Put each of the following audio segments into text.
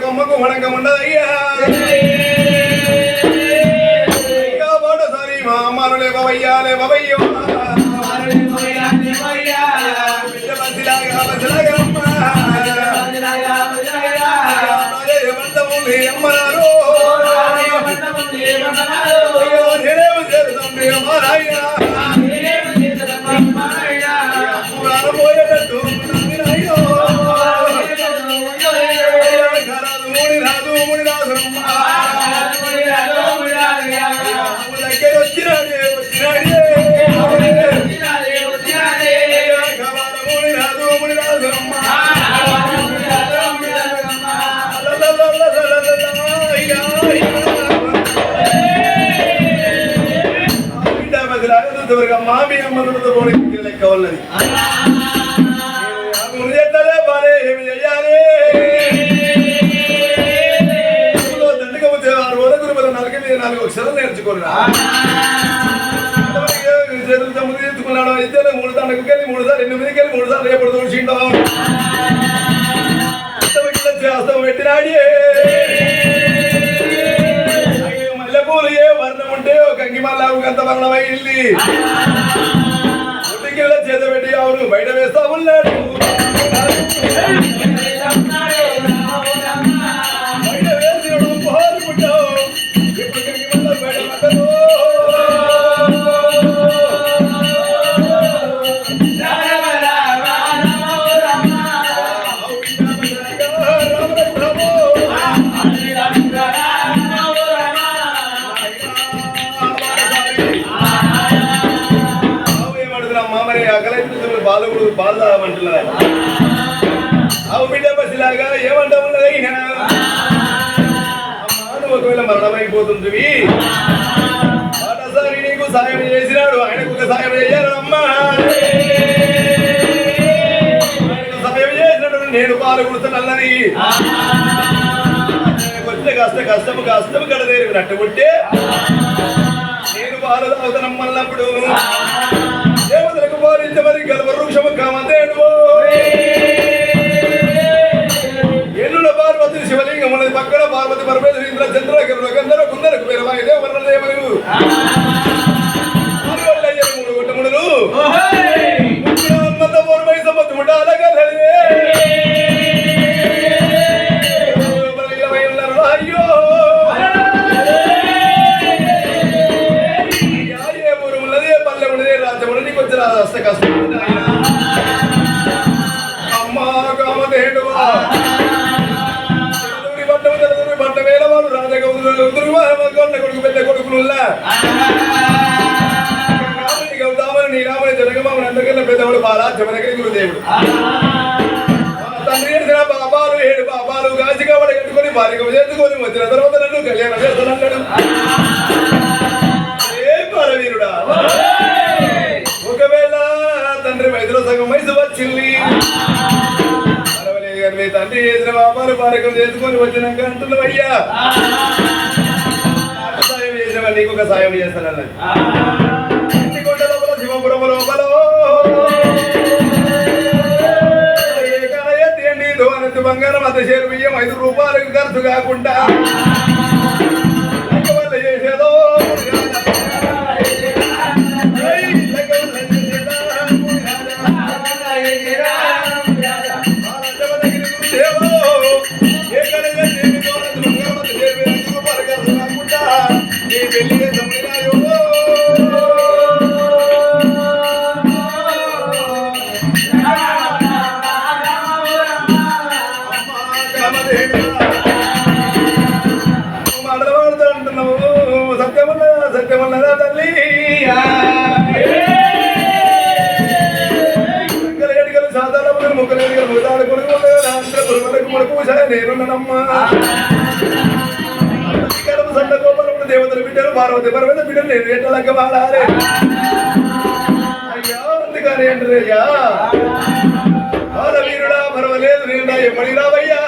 కొమ్మకు వణకం ఉండదయ్యా బాటసారి మా అమ్మను లేవయ్యా లేవయ్యో అమ్మనారు పోయేటట్టు మామి అమ్మతో పోనీ లెక్క ఉన్నది చేస్తాలే బాలే ఏమి చెయ్యాలి దండకపోతే 6 రోజుల గురువుల 4 అక్షరాలు నేర్చుకోరా చేతులతో ముందు తెచ్చుకున్నాడు అయితే 3 దండకు వెళ్ళి 3 సార్లు 8 వెళ్ళి 3 సార్లు రేపటి తోడ్చిండో చేస్తాం పెట్టినాడి మల్లెపూలు ఏ వర్ణం ఉంటే ఒక అంగిమల్లాకు అంత వర్ణమైంది ఒడ్డుకెళ్ళ చేత పెట్టి అవును బయట వేస్తా ఉన్నాడు బయట వేసినడు పోరుకుంటావు ఇప్పుడు కంగిమల్ల బయట పడ్డదు బాధమంటున్నారు అవు బిడ్డ బస్సులాగా ఏమంటా ఉన్నది అమ్మాను ఒకవేళ మరణమైపోతుంది బాటసారి నీకు సాయం చేసినాడు ఆయనకు ఒక సాయం చేయాలి అమ్మా ఆయనకు సాయం చేసినాడు నేను పాలు కుడుతున్నానని వచ్చిన కష్టము కడదేరి నట్టుకుంటే నేను పాలు తాగుతానమ్మన్నప్పుడు దేవతలకు పాలించమని గర్భవృక్షము కామదేవు ఎన్నుల పార్వతి శివలింగం ఉన్నది పక్కన పార్వతి పరమేశ్వర ఇంద్ర చంద్ర గంధర కుందరకు పేరవాయిదే వర్ణదేవులు మూడు గొట్టముడులు పూర్వై సంపత్తి అలాగలే అయ్యో కష్టం అమ్మా కామదేడు పట్ట వేల వాడు రాజగౌదులు కొడుకు పెద్ద కొడుకులు గౌతామని నీరామని జనగమామని అందరికన్నా పెద్దవాడు బాలాచమనగిరి గురుదేవుడు తండ్రి ఏడిసిన బాబాలు 7 బాబాలు గాజిగా వాడు కట్టుకొని బాలిక చేసుకొని వచ్చిన తర్వాత నన్ను కళ్యాణం చేస్తానన్నాడు ఏ పరవీరుడా ఒకవేళ తండ్రి వయసులో సగం వయసు వచ్చింది పర్వాలేదు కానీ మీ తండ్రి చేసిన వ్యాపారం పారకం చేసుకొని వచ్చినాక అంటున్నావు అయ్యా సాయం చేసిన నీకు ఒక సాయం చేస్తానన్నది కొండ లోపల శివపురం లోపల ఎత్తి బంగారం అంత షేరు బియ్యం 5 రూపాయలకు ఖర్చు కాకుండా వల్ల చేసేదో ఏ పెళ్లి తమ్ముడాయో మాట్లాడుతుంటున్నావు సత్యమన్నదా తల్లి సాధారణ ముక్కలేడు ముదాలు కొడుకు ముడుకు నేనున్నానమ్మా సంత గోపాలప్పుడు దేవతలు బిడ్డలు పార్వతి పర్వత బిడ్డలు నేను ఎట్లక వాడాలి అయ్యా అందుకని ఏంటయ్యా బాల వీరుడా పర్వాలేదు నేను ఎప్పటి రావయ్యా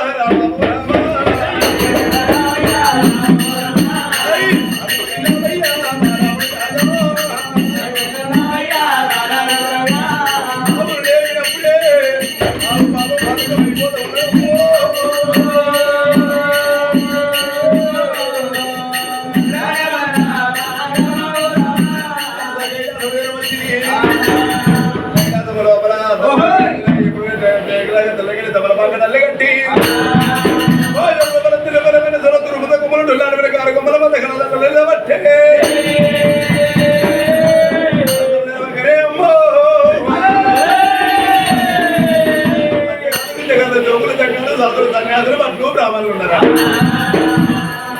సన్యాసులు పట్టు బ్రాహ్మణులు ఉన్నారా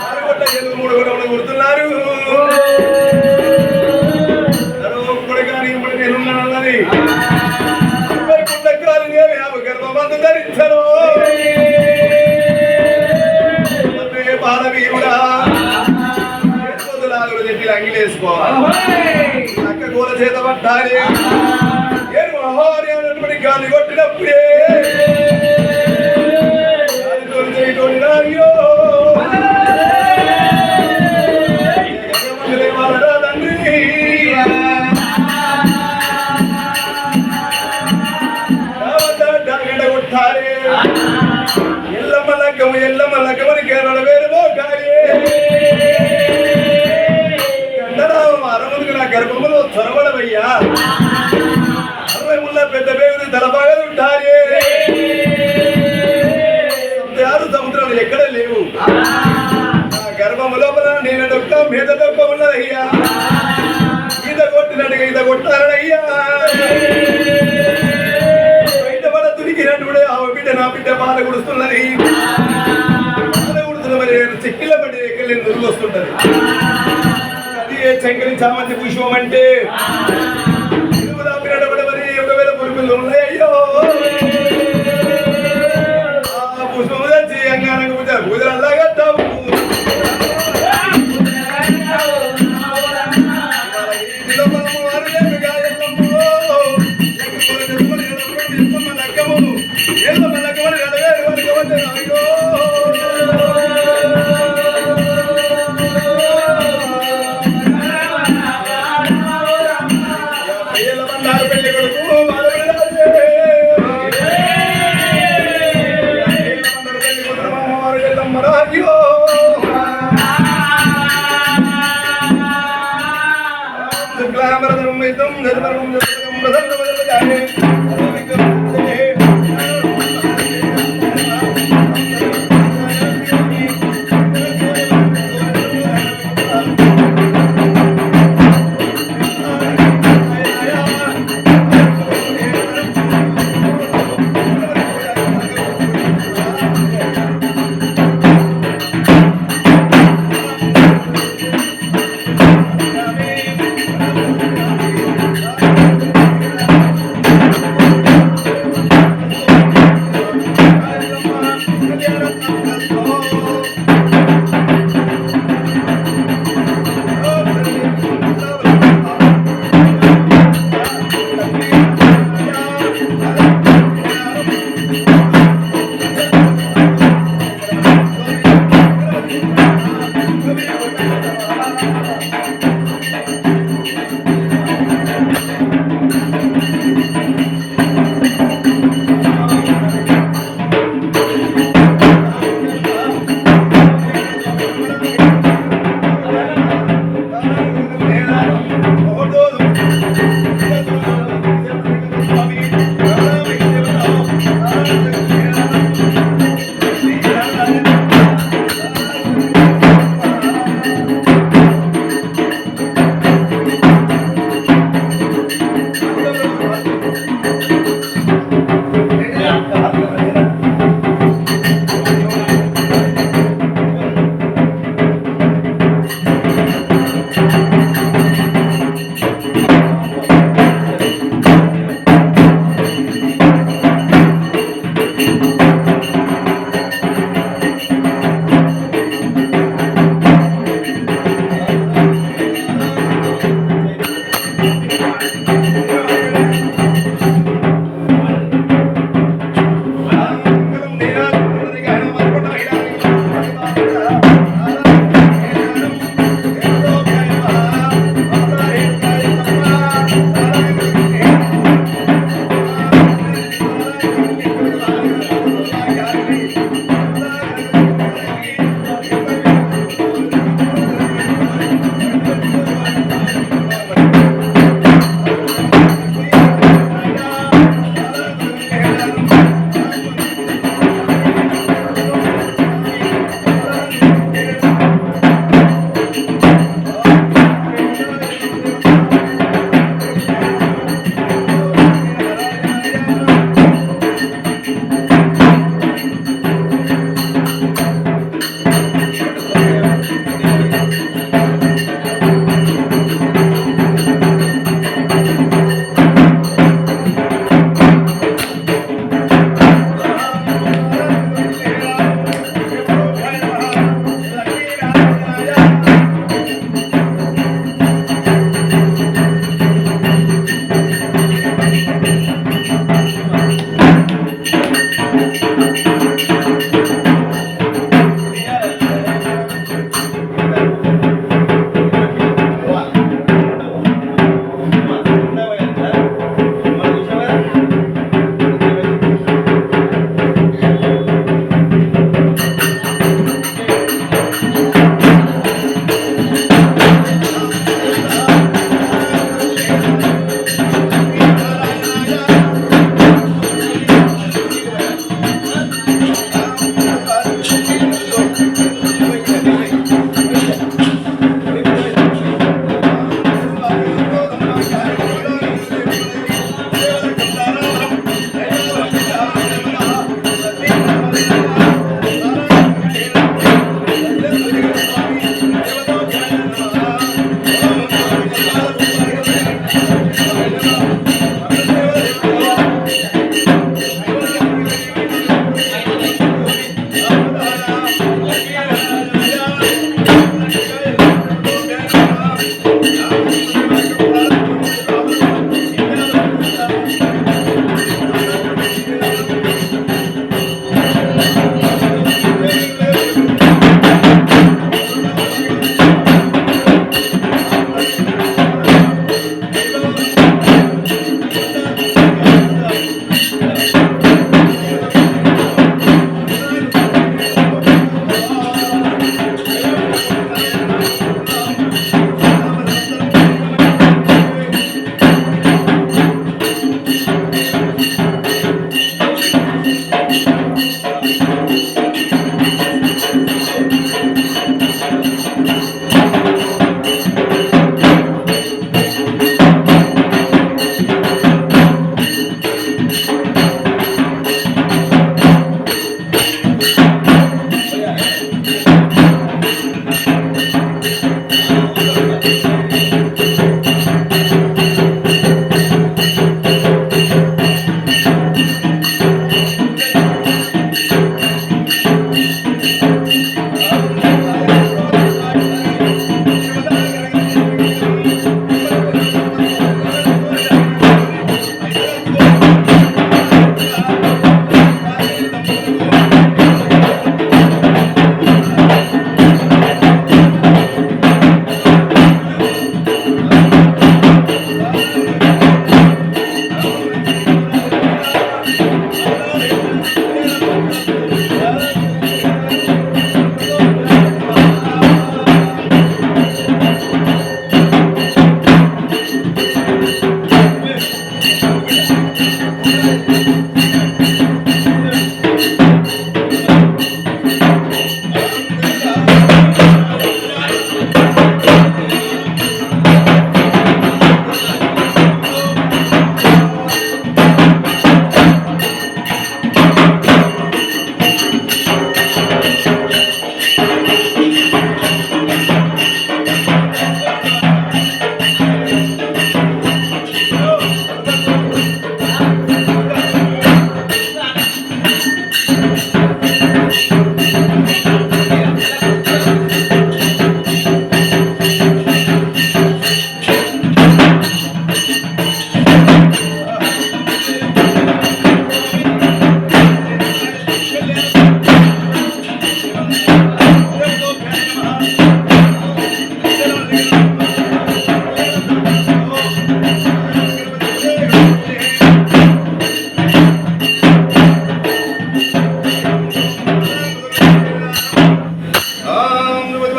ఆరుగొట్ల ఏళ్ళు మూడు గొడవలు గుర్తున్నారు నేనున్నానని గర్భమందు ధరించరు బాలవీరుడా చెట్టి అంగిలేసుకోవాలి అక్క కూల చేత పట్టాలి నేను ఆహార్య అన్నటువంటి గాలి కొట్టినప్పుడే అయ్యో తండ్రి కొట్టాలి ఎల్లమ్మ లగ్గమని కేరళ వేరుమో కాయే గండరావు అరముదికి నా గర్భములో చొరబడవయ్యా 60 ముళ్ళ పెద్ద పేరు తలబాగలు ఉంటాయి సముద్రాలు ఎక్కడ లేవు నా గర్భము లోపల నేను డొక్క మీద డొక్క ఉన్నదయ్యా ఈత కొట్టినట్టుగా ఈత కొట్టారనయ్యా బయటపడ తుడికినట్టుడే ఆ బిడ్డ నా బిడ్డ బాధ కుడుస్తున్నది బాధ కుడుతున్న మరి చెక్కిల పడి ఎక్కడి నురుగు వస్తుంటది అది శంకరి చామంతి పుష్పం అంటే పిల్లబడి మరి ఒకవేళ పురుగులు ఉన్నాయయ్యో పూజలల్లా కట్టావు పెళ్లి కొడుకు అయ్యో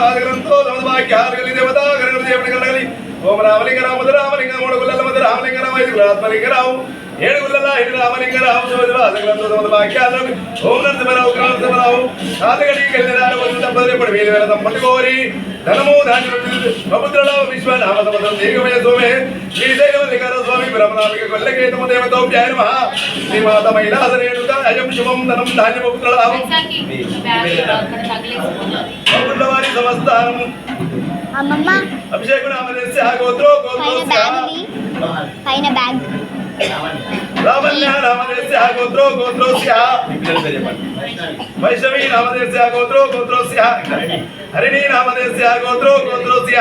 ఆశీర్వాదగ్రంథో సమవాక్యాలు కలిగి దేవతా గరుడు దేవుని కలగలి ఓం రామలింగ రామద రామలింగ మూడు గుల్లల మధ్య రామలింగ రామ ఐదు ఆత్మలింగరావు ఏడు గుల్లల ఐదు రామలింగరావు సమవాక్యాలు సమవాక్యాలు ఓం నరసింహరావు నరసింహరావు కాలగడి కలిగినారు దంపతులు వేలు వేల దంపతి కోరి ధనము ధాన్యం సముద్రరావు విశ్వనామ సముద్రం దీర్ఘమయ సోమే శ్రీశైలమల్లికార స్వామి బ్రహ్మనామిక కొల్లకేతము దేవతోభ్యాయ నమః శ్రీమాత మహిళాసరేణుగా అయం శుభం ధనం ధాన్యము పుత్రలాభం వారి సమస్తానం అమ్మమ్మ అభిషేక నామదేస్య గోత్రో పైన బ్యాగ్ రామన్య నామదేస్య గోత్రో గోత్రోస్య వైష్ణవి నామదేస్య గోత్రో గోత్రోస్య హరిణి నామదేస్య గోత్రో గోత్రోస్య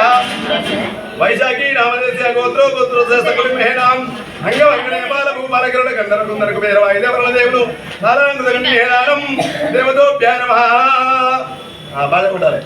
వైశాఖి నామదేస్య గోత్రో గోత్రోస్య సకలి మహేనాం అంగవంగనేపాల భూపాలకరుణ గంధర కుందర కుబేర వాయుదేవరుల దేవుడు నారాయణ గణ్యేనానం దేవతోభ్యాయ నమః బాధ కొట్టాలి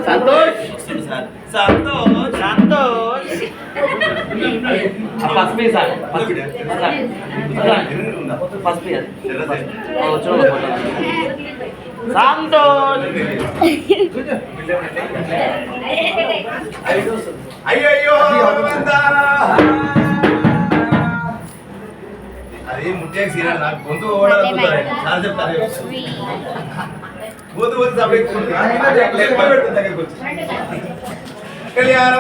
సంతోష్ సంతోష్ సంతోష్ పసుపు సార్ పసుపు చూడు సంతోష్ అయ్యయ్యో అది ముట్టే సీనా నాకు గొంతు చాలా చెప్తాను గొంతు గొంతు సభ కళ్యాణ